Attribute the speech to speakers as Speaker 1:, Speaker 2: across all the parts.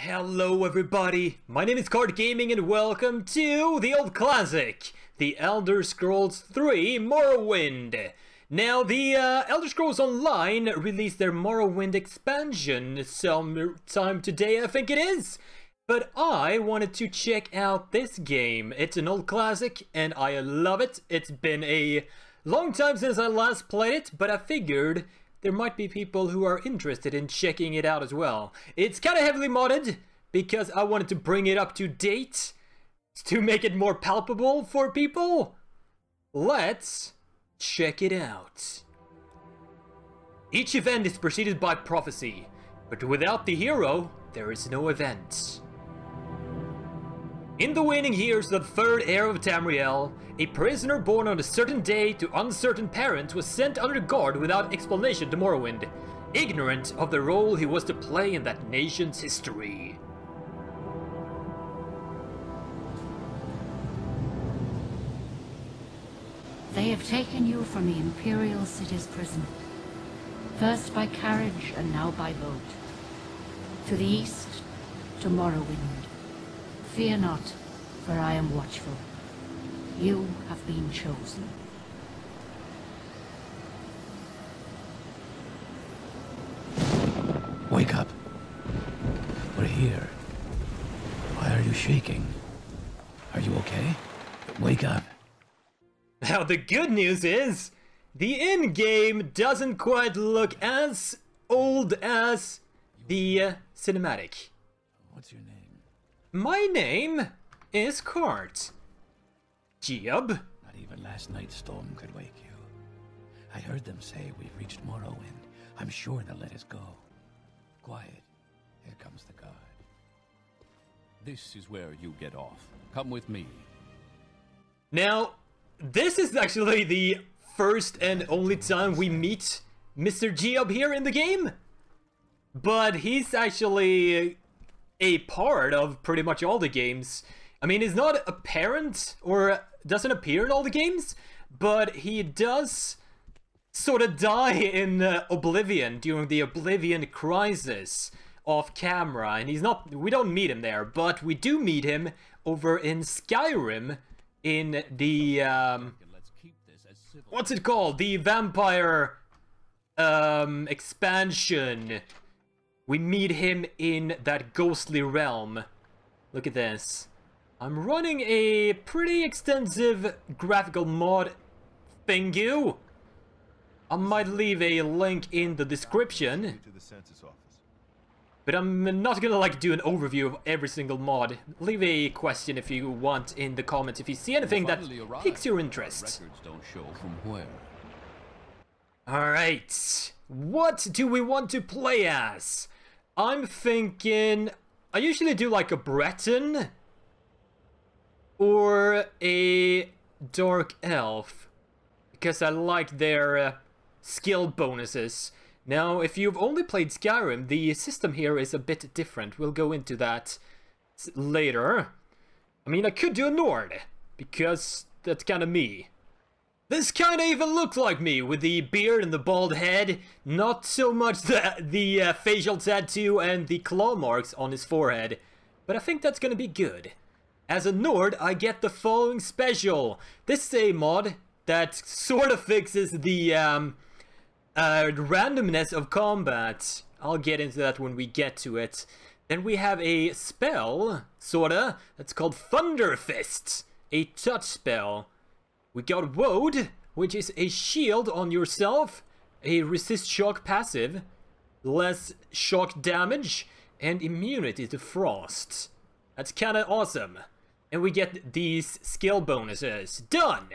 Speaker 1: Hello everybody, my name is Quart Gaming and welcome to the old classic, The Elder Scrolls 3 Morrowind. Now, the Elder Scrolls Online released their Morrowind expansion sometime today, I think it is. But I wanted to check out this game. It's an old classic and I love it. It's been a long time since I last played it, but I figured there might be people who are interested in checking it out as well. It's kind of heavily modded because I wanted to bring it up to date to make it more palpable for people. Let's check it out. Each event is preceded by prophecy, but without the hero, there is no event. In the waning years of the third era of Tamriel, a prisoner born on a certain day to uncertain parents was sent under guard without explanation to Morrowind, ignorant of the role he was to play in that nation's history.
Speaker 2: They have taken you from the Imperial City's prison, first by carriage and now by boat. To the east, to Morrowind. Fear not, for I am watchful. You have been chosen.
Speaker 3: Wake up. We're here. Why are you shaking? Are you okay? Wake up.
Speaker 1: Now the good news is, the in-game doesn't quite look as old as the cinematic.
Speaker 3: What's your name?
Speaker 1: My name is Quart Cube.
Speaker 3: Not even last night's storm could wake you. I heard them say we've reached Morrowind. I'm sure they'll let us go. Quiet. Here comes the guard.
Speaker 4: This is where you get off. Come with me.
Speaker 1: Now, this is actually the first and only time we meet Mr. Geob here in the game. But he's actually a part of pretty much all the games. I mean, he's not apparent or doesn't appear in all the games, but he does sort of die in Oblivion during the Oblivion crisis off camera, and he's not, we don't meet him there, but we do meet him over in Skyrim in the what's it called, the vampire expansion. We meet him in that ghostly realm. Look at this. I'm running a pretty extensive graphical mod thingy. I might leave a link in the description. But I'm not gonna like do an overview of every single mod. Leave a question if you want in the comments if you see anything that piques your interest.
Speaker 4: Records don't show from where.
Speaker 1: Alright. What do we want to play as? I'm thinking, I usually do like a Breton or a Dark Elf because I like their skill bonuses. Now, if you've only played Skyrim, the system here is a bit different. We'll go into that later. I mean, I could do a Nord because that's kind of me. This kind of even looks like me, with the beard and the bald head. Not so much the facial tattoo and the claw marks on his forehead. But I think that's gonna be good. As a Nord, I get the following special. This is a mod that sort of fixes the randomness of combat. I'll get into that when we get to it. Then we have a spell, sorta, that's called Thunder Fist. A touch spell. We got Woad, which is a shield on yourself, a resist shock passive, less shock damage, and immunity to frost. That's kinda awesome. And we get these skill bonuses. Done!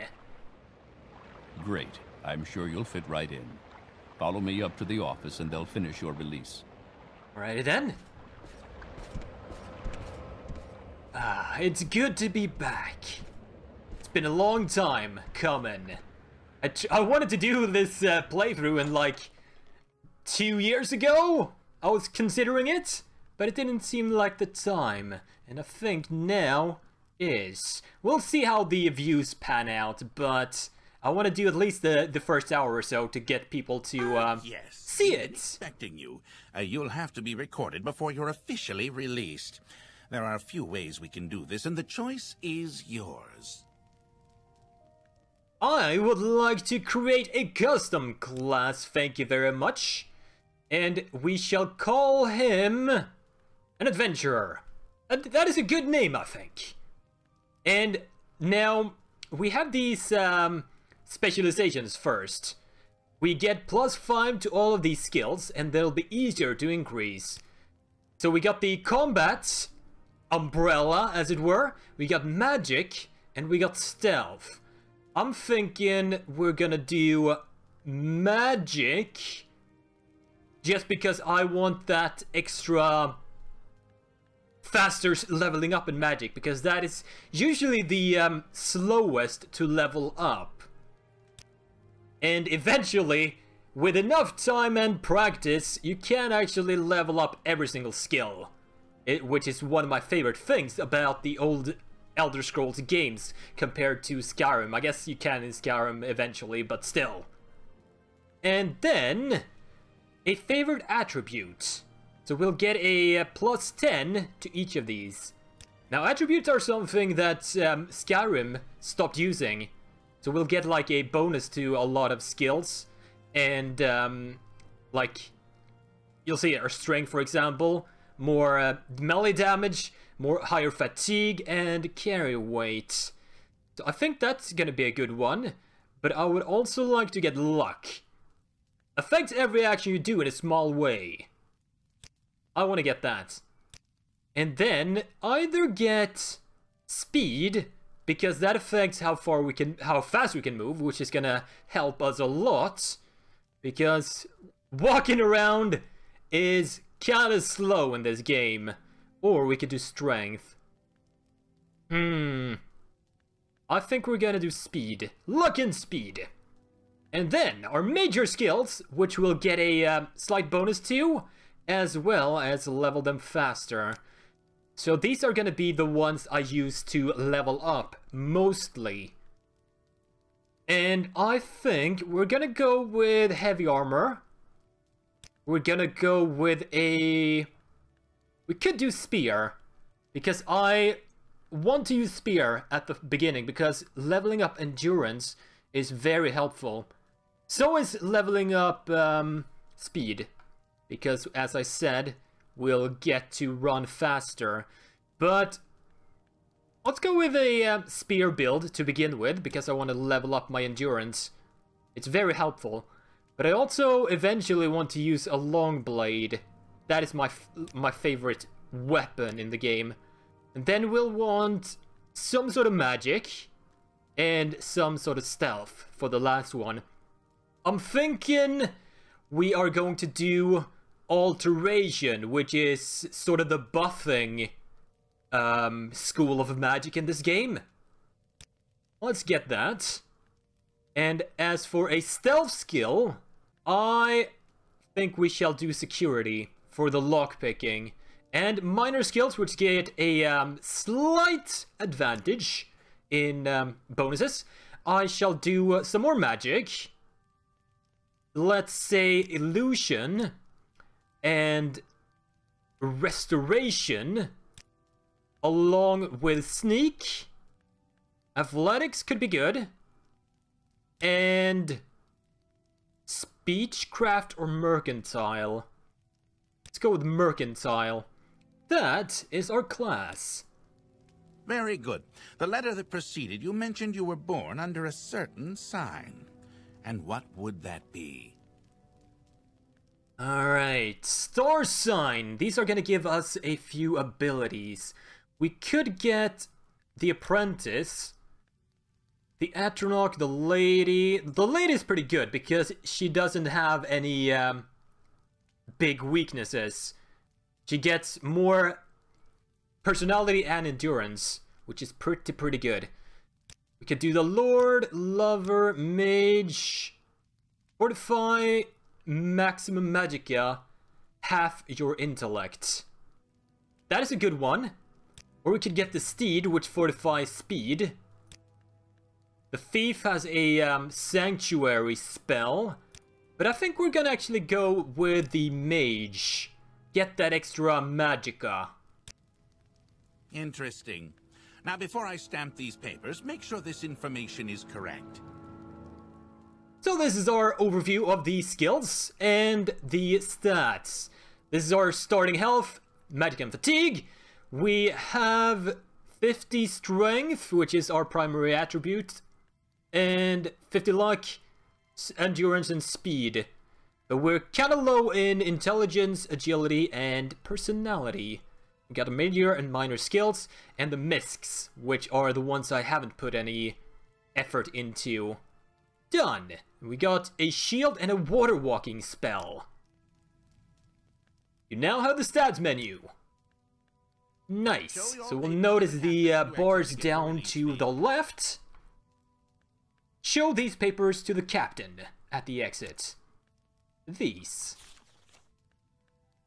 Speaker 4: Great. I'm sure you'll fit right in. Follow me up to the office and they'll finish your release. Alrighty then.
Speaker 1: Ah, it's good to be back. It's been a long time coming. I wanted to do this playthrough in like 2 years ago. I was considering it, but it didn't seem like the time. And I think now is. We'll see how the views pan out, but I want to do at least the first hour or so to get people to
Speaker 5: yes,
Speaker 1: see it.
Speaker 5: Expecting you. You'll have to be recorded before you're officially released. There are a few ways we can do this, and the choice is yours.
Speaker 1: I would like to create a custom class, thank you very much. And we shall call him an adventurer. That is a good name, I think. And now we have these specializations first. We get +5 to all of these skills, and they'll be easier to increase. So we got the combat umbrella, as it were. We got magic, and we got stealth. I'm thinking we're gonna do magic, just because I want that extra faster leveling up in magic, because that is usually the slowest to level up. And eventually, with enough time and practice, you can actually level up every single skill. Which is one of my favorite things about the old Elder Scrolls games compared to Skyrim. I guess you can in Skyrim eventually, but still. And then, a favorite attribute. So we'll get a +10 to each of these. Now, attributes are something that Skyrim stopped using. So we'll get like a bonus to a lot of skills. And like, you'll see our strength, for example. More melee damage, more higher fatigue, and carry weight. So I think that's gonna be a good one. But I would also like to get luck. Affects every action you do in a small way. I want to get that. And then either get speed, because that affects how fast we can move, which is gonna help us a lot. Because walking around is kind of slow in this game. Or we could do strength. I think we're gonna do speed. Luck and speed. And then our major skills, which we'll get a slight bonus to, as well as level them faster. So these are gonna be the ones I use to level up, mostly. And I think we're gonna go with heavy armor. We're gonna go with a... We could do spear, because I want to use spear at the beginning, because leveling up endurance is very helpful. So is leveling up speed, because as I said, we'll get to run faster. But let's go with a spear build to begin with, because I want to level up my endurance. It's very helpful. But I also eventually want to use a long blade. That is my favorite weapon in the game. And then we'll want some sort of magic and some sort of stealth for the last one. I'm thinking we are going to do alteration, which is sort of the buffing school of magic in this game. Let's get that. And as for a stealth skill, I think we shall do security for the lockpicking. And minor skills, which get a slight advantage in bonuses. I shall do some more magic. Let's say illusion and restoration, along with sneak. Athletics could be good. And speechcraft or mercantile. Let's go with mercantile. That is our class.
Speaker 5: Very good. The letter that preceded you mentioned you were born under a certain sign. And what would that be?
Speaker 1: Alright, star sign. These are gonna give us a few abilities. We could get the apprentice, the Atronach, the lady. The lady is pretty good because she doesn't have any big weaknesses. She gets more personality and endurance, which is pretty good. We could do the Lord, Lover, Mage, Fortify, Maximum Magicka, half your intellect. That is a good one. Or we could get the Steed, which fortifies speed. The thief has a sanctuary spell, but I think we're gonna actually go with the mage. Get that extra magicka.
Speaker 5: Interesting. Now, before I stamp these papers, make sure this information is correct.
Speaker 1: So this is our overview of the skills and the stats. This is our starting health, magic and fatigue. We have 50 strength, which is our primary attribute, and 50 luck, endurance, and speed. But we're kind of low in intelligence, agility, and personality. We got the major and minor skills, and the miscs, which are the ones I haven't put any effort into. Done! We got a shield and a water walking spell. You now have the stats menu. Nice. So we'll notice the bars down to the left. Show these papers to the captain at the exit. These.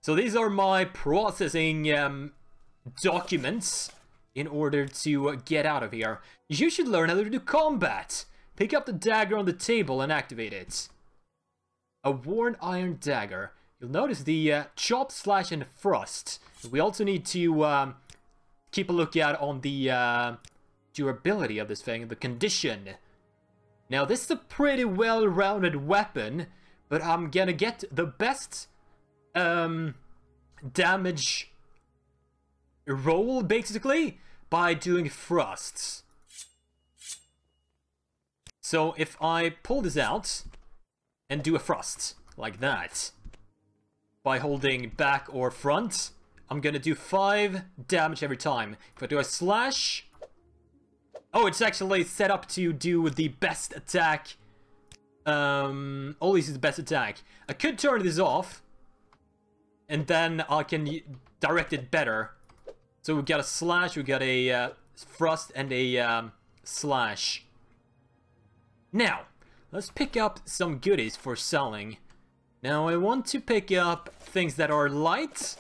Speaker 1: So these are my processing documents in order to get out of here. You should learn how to do combat. Pick up the dagger on the table and activate it. A worn iron dagger. You'll notice the chop, slash, and thrust. We also need to keep a lookout on the durability of this thing, the condition. Now, this is a pretty well-rounded weapon, but I'm gonna get the best damage roll, basically, by doing thrusts. So, if I pull this out and do a thrust, like that, by holding back or front, I'm gonna do 5 damage every time. If I do a slash... Oh, it's actually set up to do the best attack. Always is the best attack. I could turn this off, and then I can direct it better. So we got a slash, we got a thrust, and a slash. Now, let's pick up some goodies for selling. Now, I want to pick up things that are light,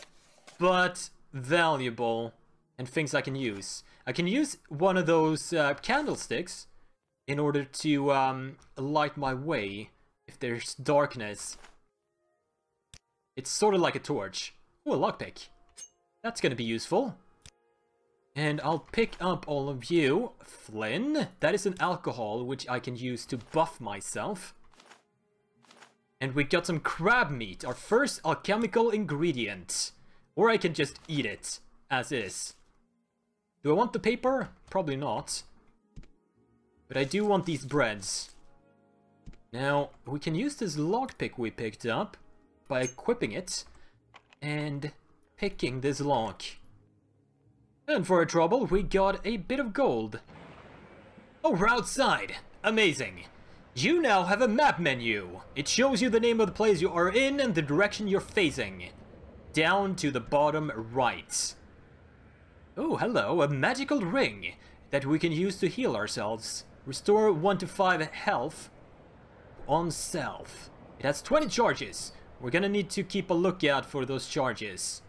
Speaker 1: but valuable, and things I can use. I can use one of those candlesticks in order to light my way if there's darkness. It's sort of like a torch. Ooh, a lockpick. That's gonna be useful. And I'll pick up all of you. Flynn. That is an alcohol, which I can use to buff myself. And we got some crab meat, our first alchemical ingredient. Or I can just eat it, as is. Do I want the paper? Probably not. But I do want these breads. Now, we can use this lockpick we picked up by equipping it and picking this lock. And for our trouble, we got a bit of gold. Oh, we're outside. Amazing. You now have a map menu. It shows you the name of the place you are in and the direction you're facing. Down to the bottom right. Oh, hello, a magical ring that we can use to heal ourselves. Restore 1 to 5 health on self. It has 20 charges. We're gonna need to keep a lookout for those charges.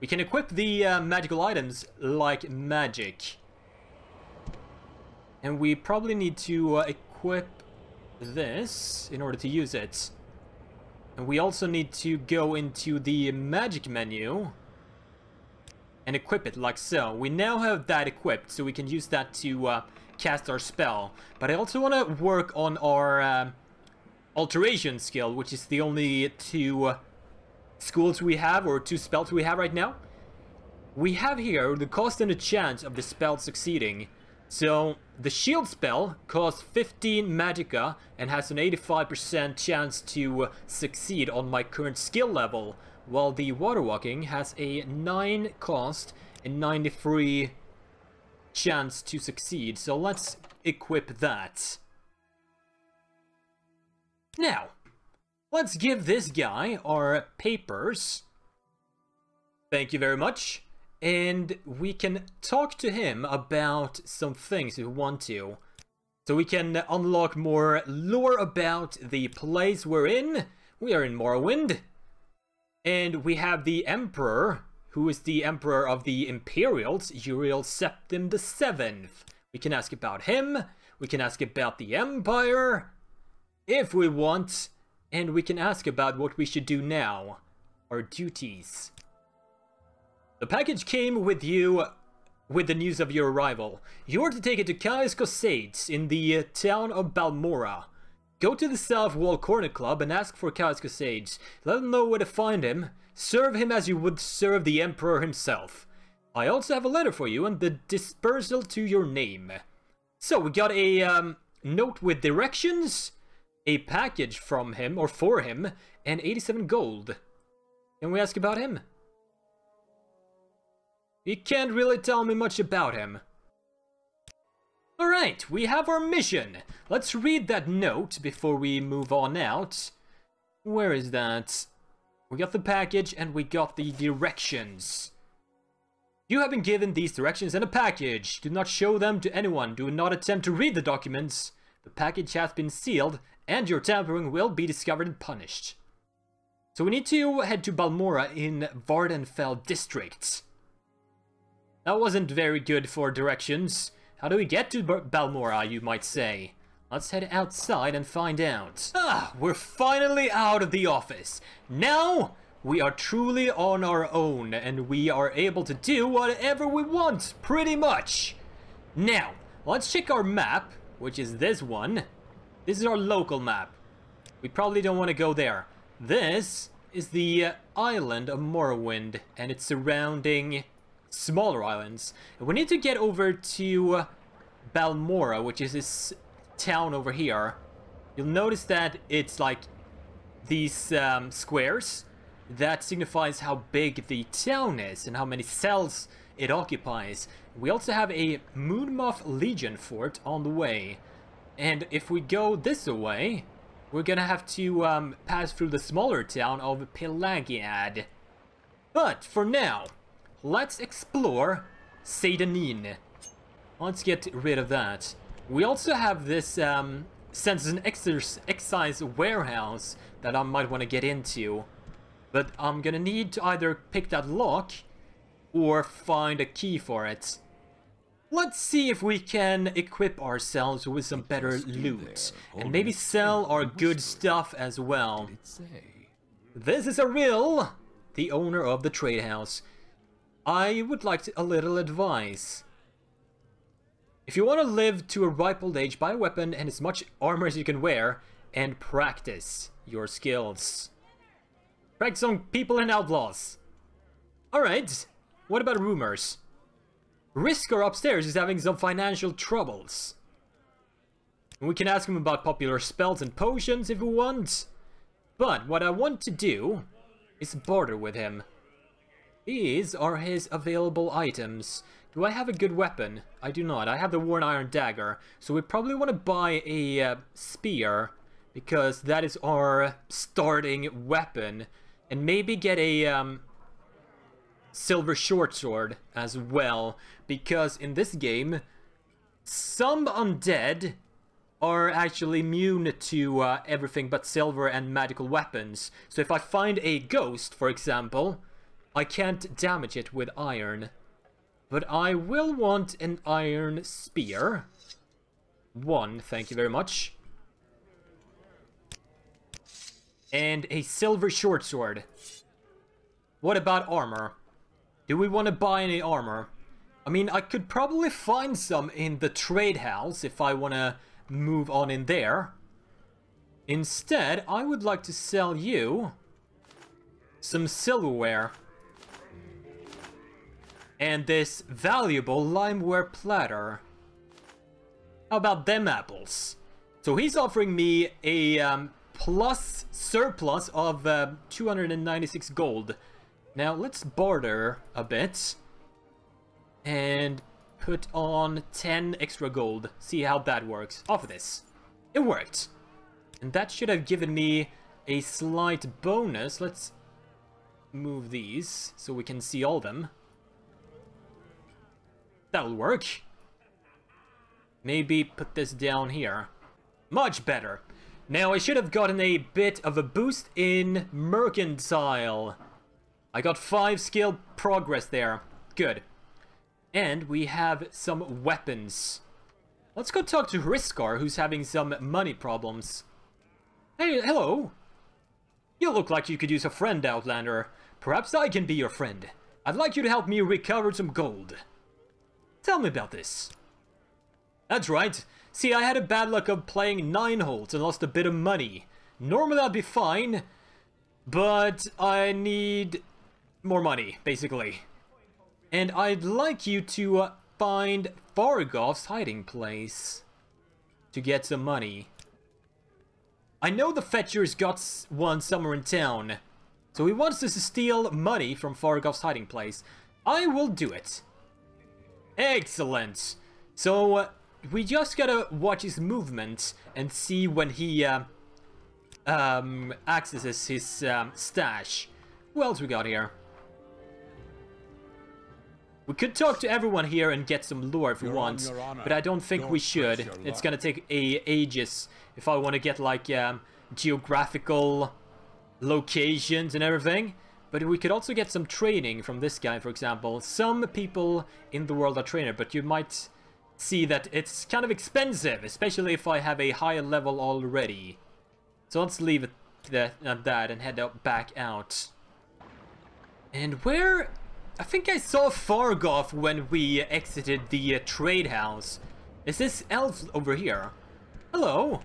Speaker 1: We can equip the magical items like magic. And we probably need to equip this in order to use it. And we also need to go into the magic menu and equip it like so. We now have that equipped, so we can use that to cast our spell. But I also want to work on our alteration skill, which is the only 2 schools we have, or 2 spells we have right now. We have here the cost and the chance of the spell succeeding. So the shield spell costs 15 magicka and has an 85% chance to succeed on my current skill level, while the water walking has a 9 cost and 93 chance to succeed. So let's equip that. Now, let's give this guy our papers. Thank you very much. And we can talk to him about some things if we want to. So we can unlock more lore about the place we're in. We are in Morrowind. And we have the Emperor, who is the Emperor of the Imperials, Uriel Septim VII. We can ask about him. We can ask about the Empire, if we want. And we can ask about what we should do now. Our duties. The package came with you with the news of your arrival. You are to take it to HRISSKA'S in the town of BALMORA. Go to the South Wall Corner Club and ask for HRISSKA'S. Let them know where to find him. Serve him as you would serve the Emperor himself. I also have a letter for you and the dispersal to your name. So we got a note with directions, a package from him, or for him, and 87 gold. Can we ask about him? He can't really tell me much about him. Alright, we have our mission. Let's read that note before we move on out. Where is that? We got the package and we got the directions. You have been given these directions and a package. Do not show them to anyone. Do not attempt to read the documents. The package has been sealed and your tampering will be discovered and punished. So we need to head to BALMORA in Vvardenfell district. That wasn't very good for directions. How do we get to BALMORA, you might say? Let's head outside and find out. Ah, we're finally out of the office. Now, we are truly on our own, and we are able to do whatever we want, pretty much. Now, let's check our map, which is this one. This is our local map. We probably don't want to go there. This is the island of Morrowind, and its surrounding smaller islands. And we need to get over to BALMORA, which is this town over here. You'll notice that it's like these squares. That signifies how big the town is and how many cells it occupies. We also have a Moonmoth Legion fort on the way. And if we go this way, we're gonna have to pass through the smaller town of Pelagiad. But for now, let's explore Seyda Neen. Let's get rid of that. We also have this census and excise warehouse that I might want to get into. But I'm gonna need to either pick that lock or find a key for it. Let's see if we can equip ourselves with some better loot. And maybe sell our good stuff as well. This is ARRILLE, the owner of the TRADEHOUSE. I would like a little advice. If you want to live to a ripe old age, buy a weapon and as much armor as you can wear, and practice your skills. Practice on people and outlaws. Alright, what about rumors? HRISSKAR upstairs is having some financial troubles. We can ask him about popular spells and potions if we want. But what I want to do is barter with him. These are his available items. Do I have a good weapon? I do not. I have the Worn Iron Dagger. So we probably want to buy a spear, because that is our starting weapon. And maybe get a silver short sword as well, because in this game, some undead are actually immune to everything but silver and magical weapons. So if I find a ghost, for example, I can't damage it with iron. But I will want an iron spear. One, thank you very much. And a silver short sword. What about armor? Do we want to buy any armor? I mean, I could probably find some in the trade house if I want to move on in there. Instead, I would like to sell you some silverware. And this valuable limeware platter. How about them apples? So he's offering me a surplus of 296 gold. Now let's barter a bit. And put on 10 extra gold. See how that works. Off of this. It worked. And that should have given me a slight bonus. Let's move these so we can see all of them. That'll work. Maybe put this down here. Much better. Now I should have gotten a bit of a boost in Mercantile. I got 5 skill progress there. Good. And we have some weapons. Let's go talk to HRISSKAR, who's having some money problems. Hey, hello. You look like you could use a friend, Outlander. Perhaps I can be your friend. I'd like you to help me recover some gold. Tell me about this. That's right. See, I had a bad luck of playing 9 holes and lost a bit of money. Normally I'd be fine, but I need more money, basically. And I'd like you to find FARGOTH's hiding place to get some money. I know the Fetcher's got one somewhere in town, so he wants us to steal money from FARGOTH's hiding place. I will do it. Excellent. So we just gotta watch his movement and see when he accesses his stash. Who else we got here? We could talk to everyone here and get some lore if we want, but I don't think we should. It's gonna take ages if I want to get like geographical locations and everything. But we could also get some training from this guy, for example. Some people in the world are trainer, but you might see that it's kind of expensive, especially if I have a higher level already. So let's leave it at that and head back out. And where... I think I saw FARGOTH when we exited the trade house. Is this elf over here? Hello?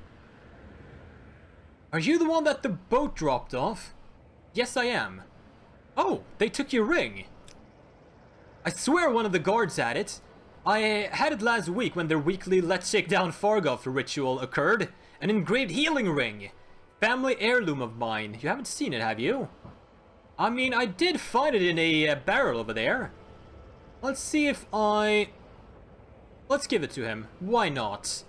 Speaker 1: Are you the one that the boat dropped off? Yes, I am. Oh, they took your ring. I swear one of the guards had it. I had it last week when their weekly Let's Shake Down FARGOTH ritual occurred. An engraved healing ring. Family heirloom of mine. You haven't seen it, have you? I mean, I did find it in a barrel over there. Let's see if I... Let's give it to him. Why not?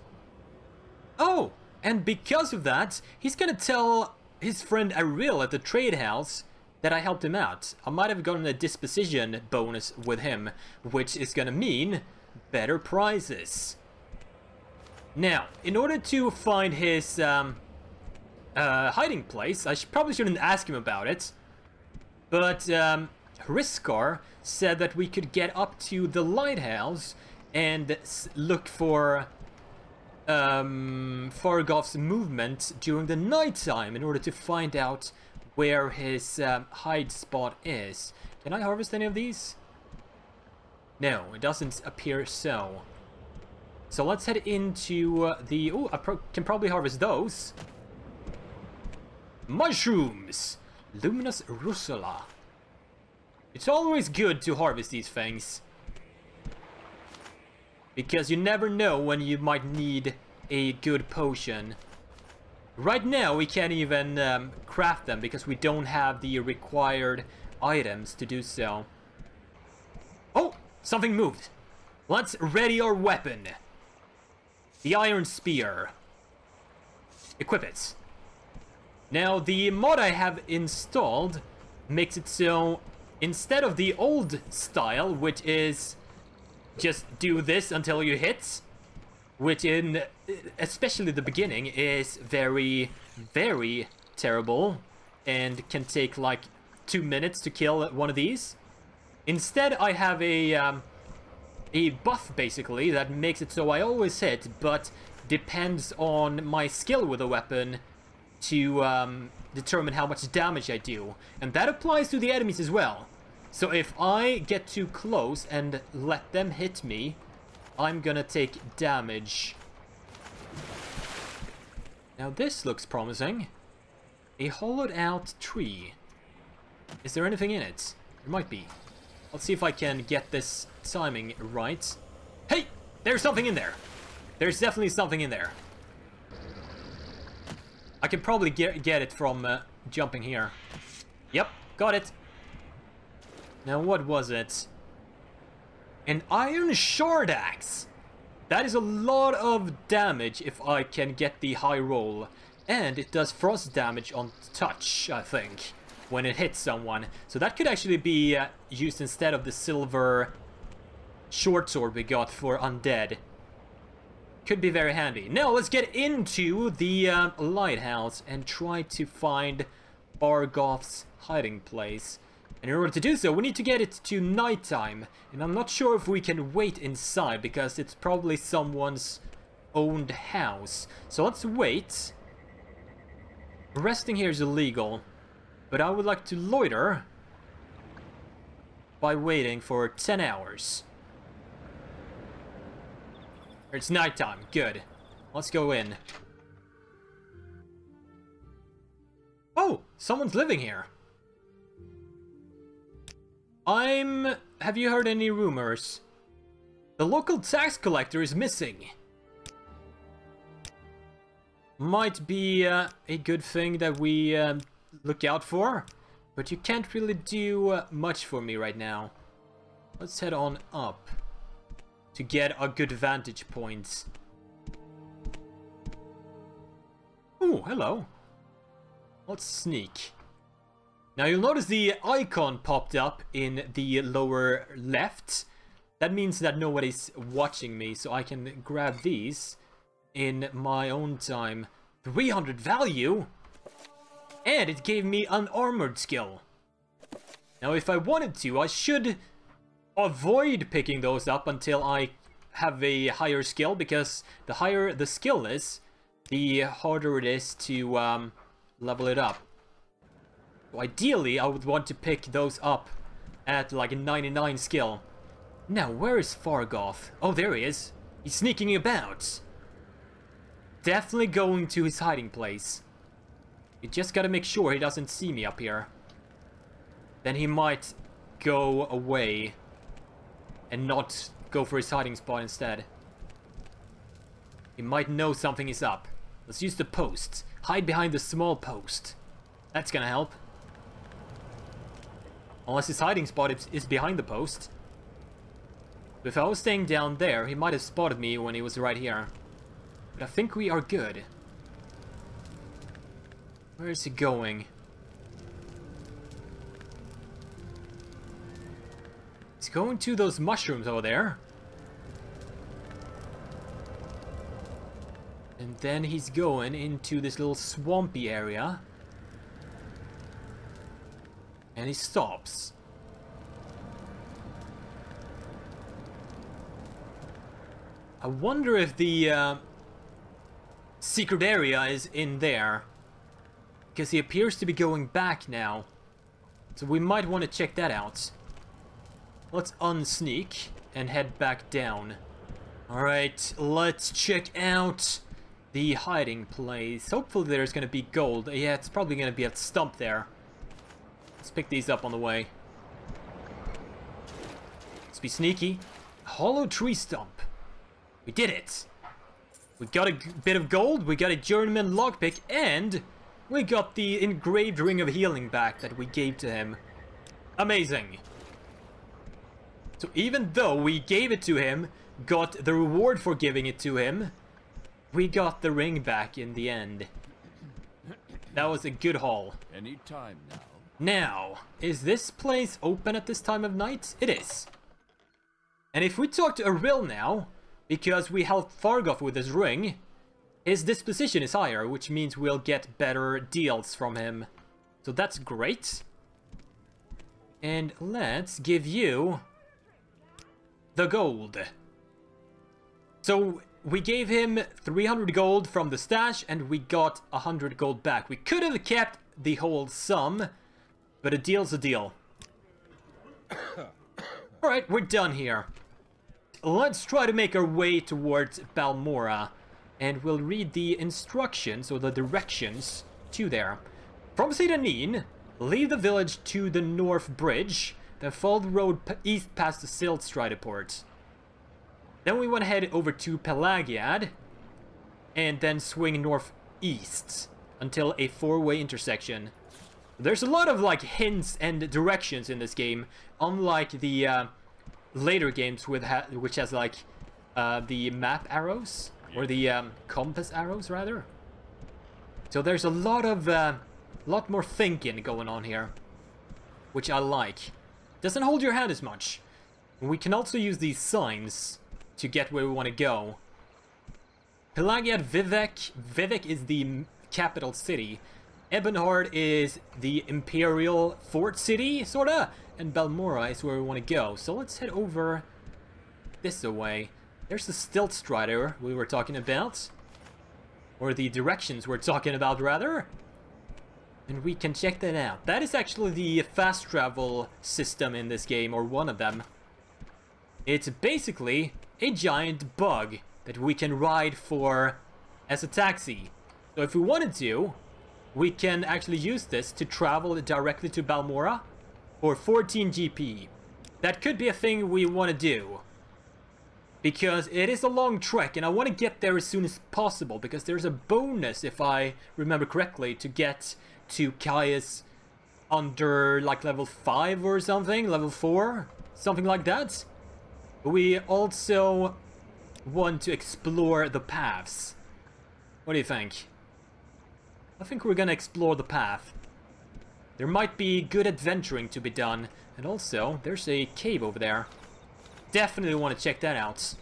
Speaker 1: Oh, and because of that, he's gonna tell his friend ARRILLE at the trade house that I helped him out. I might have gotten a disposition bonus with him, which is gonna mean better prizes. Now, in order to find his hiding place, I probably shouldn't ask him about it. But HRISSKAR said that we could get up to the lighthouse and look for FARGOTH's movement during the nighttime in order to find out where his hide spot is. Can I harvest any of these? No, it doesn't appear so. So let's head into the... Oh, I can probably harvest those. Mushrooms! Luminous Russula. It's always good to harvest these things, because you never know when you might need a good potion. Right now we can't even craft them because we don't have the required items to do so. Oh! Something moved. Let's ready our weapon. The Iron Spear. Equip it. Now, the mod I have installed makes it so instead of the old style, which is just do this until you hit, which in especially the beginning is very, very terrible and can take like 2 minutes to kill one of these. Instead, I have a buff basically that makes it so I always hit, but depends on my skill with the weapon to determine how much damage I do. And that applies to the enemies as well. So if I get too close and let them hit me, I'm gonna take damage. Now this looks promising. A hollowed out tree. Is there anything in it? There might be. Let's see if I can get this timing right. Hey! There's something in there! There's definitely something in there. I can probably get it from jumping here. Yep, got it. Now what was it? An iron shard axe. That is a lot of damage if I can get the high roll. And it does frost damage on touch, I think, when it hits someone. So that could actually be used instead of the silver short sword we got for undead. Could be very handy. Now let's get into the lighthouse and try to find FARGOTH's hiding place. And in order to do so, we need to get it to nighttime. And I'm not sure if we can wait inside, because it's probably someone's owned house. So let's wait. Resting here is illegal, but I would like to loiter by waiting for 10 hours. It's nighttime. Good. Let's go in. Oh, someone's living here. Have you heard any rumors? The local tax collector is missing. Might be a good thing that we look out for, but you can't really do much for me right now. Let's head on up to get a good vantage point. Ooh, hello. Let's sneak. Now you'll notice the icon popped up in the lower left. That means that nobody's watching me, so I can grab these in my own time. 300 value? And it gave me an armored skill. Now if I wanted to, I should avoid picking those up until I have a higher skill, because the higher the skill is, the harder it is to level it up. So ideally, I would want to pick those up at like a 99 skill. Now, where is FARGOTH? Oh, there he is. He's sneaking about. Definitely going to his hiding place. You just gotta make sure he doesn't see me up here. Then he might go away and not go for his hiding spot instead. He might know something is up. Let's use the post. Hide behind the small post. That's gonna help. Unless his hiding spot is behind the post. But if I was staying down there, he might have spotted me when he was right here. But I think we are good. Where is he going? He's going to those mushrooms over there. And then he's going into this little swampy area. And he stops. I wonder if the secret area is in there. Because he appears to be going back now. So we might want to check that out. Let's unsneak and head back down. Alright, let's check out the hiding place. Hopefully there's going to be gold. Yeah, it's probably going to be a stump there. Let's pick these up on the way. Let's be sneaky. Hollow tree stump. We did it. We got a bit of gold, we got a journeyman lockpick, and we got the engraved ring of healing back that we gave to him. Amazing. So even though we gave it to him, got the reward for giving it to him, we got the ring back in the end. That was a good haul.
Speaker 4: Any time now.
Speaker 1: Now, is this place open at this time of night? It is. And if we talk to ARRILLE now, because we helped FARGOTH with his ring, his disposition is higher, which means we'll get better deals from him. So that's great. And let's give you the gold. So we gave him 300 gold from the stash and we got 100 gold back. We could have kept the whole sum, but a deal's a deal. Alright, we're done here. Let's try to make our way towards BALMORA. And we'll read the instructions, or the directions, to there. From Seyda Neen, leave the village to the North Bridge, then follow the road east past the Siltstrider port. Then we want to head over to Pelagiad, and then swing northeast until a 4-way intersection. There's a lot of like hints and directions in this game, unlike the later games with which has like the map arrows, or the compass arrows rather. So there's a lot of lot more thinking going on here, which I like. Doesn't hold your hand as much. We can also use these signs to get where we want to go. Pelagiad Vivek. Vivek is the capital city. Ebonhard is the imperial fort city, sorta, and BALMORA is where we want to go. So let's head over this way. There's the stealth strider we were talking about. Or the directions we're talking about, rather. And we can check that out. That is actually the fast travel system in this game, or one of them. It's basically a giant bug that we can ride for as a taxi. So if we wanted to, we can actually use this to travel directly to Balmora for 14 GP. That could be a thing we want to do. Because it is a long trek, and I want to get there as soon as possible, because there's a bonus, if I remember correctly, to get to Caius under, like, level 5 or something, level 4, something like that. We also want to explore the paths. What do you think? I think we're gonna explore the path. There might be good adventuring to be done, and also, there's a cave over there. Definitely want to check that out.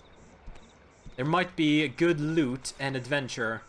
Speaker 1: There might be good loot and adventure